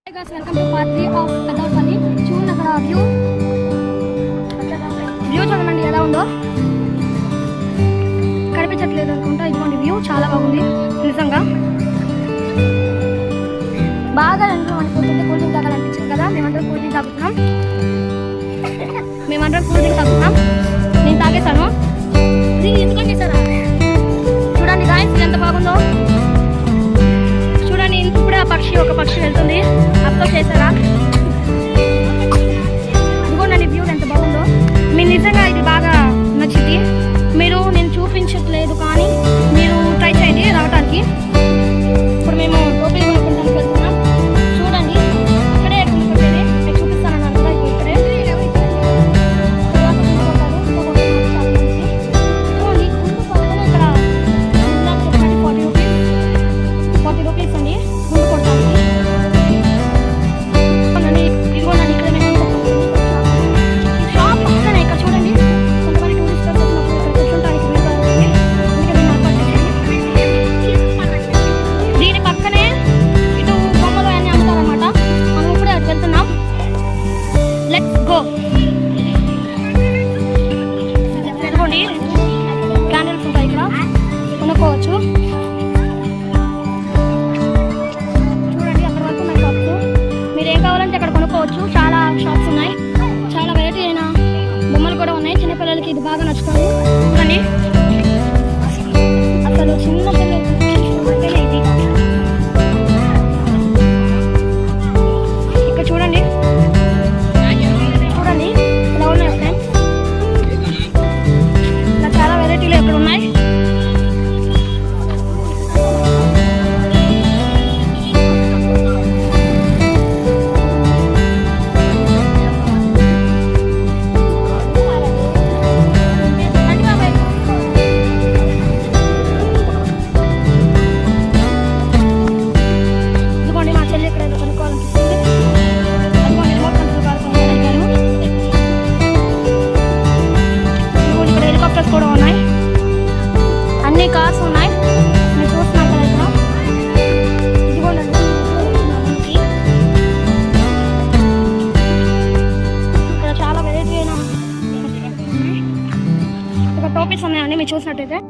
Hi guys, welcome to part 3 of Kadavapalli. చూడండి అక్కడ view చూడండి ఎలా ఉందో కనిపించట్లేదు అనుకుంటా. ఇదిగోండి వ్యూ చాలా బాగుంది నిజంగా. బాగా అనుకుంటుంటే కూల్ డ్రింక్ తాగాలనిపించింది కదా. మేమందరం కూల్ డ్రింక్ తాగుతున్నాం. నేను తాగేశాను. దీన్ని ఎందుకని చేశారా చూడండి గాయస్, ఎంత బాగుందో చూడండి. ఇప్పుడే ఒక పక్షి వెళ్తుంది. అబ్జర్వ్ చేశారా? ఇదిగోండి వ్యూ ఎంత బాగుందో. మీరు నిజంగా ఇది బాగా నచ్చింది. నేను చూపించట్లేదు కానీ మీరు ట్రై చేయండి రావడానికి. ఇప్పుడు మేము టోపీ కొనుక్కోవడానికి వెళ్తున్నాం. చూడండి అక్కడే కొనుక్కుంటేనే మీకు చూపిస్తానన్నాను కదా. ఇక్కడే ఇక్కడ 40 రూపీస్ అండి ముందు కొట్టడానికి. షాప్ పక్కనే ఇక్కడ చూడండి. కొంతమంది టూరిస్టర్స్ వచ్చినప్పుడు ఇక్కడ కూర్చోడానికి వీలుగా ఉంటుంది. అందుకే మేము ఏర్పాటు చేసాము. దీని పక్కనే ఇటు బొమ్మలు అన్నీ అమ్ముతారనమాట. మనం ఇప్పుడే అటు వెళ్తున్నాం. Let's go. ఇదిగోండి క్యాండిల్స్ ఉంటాయి ఇక్కడ కొనుక్కోవచ్చు. మీరు ఏం కావాలంటే అక్కడ కొనుక్కోవచ్చు. చాలా షాప్స్ ఉన్నాయి. చాలా వెరైటీ అయిన బొమ్మలు కూడా ఉన్నాయి. చిన్నపిల్లలకి ఇది బాగా నచ్చుతుంది. కానీ అసలు చిన్న పిల్లలకి ఇది ఇక్కడ చూడండి ఇలా ఉన్నాయి ఫ్రెండ్స్. ఇలా చాలా వెరైటీలు ఇక్కడ ఉన్నాయి. కూడా ఉన్నాయి. అన్ని కార్స్ ఉన్నాయి. మీరు చూస్తున్నారు కదా ఇక్కడ. ఇదిగోండి ఇక్కడ చాలా వెరైటీ అయిన ఇక్కడ టోపీస్ ఉన్నాయండి మీరు చూసినట్టయితే.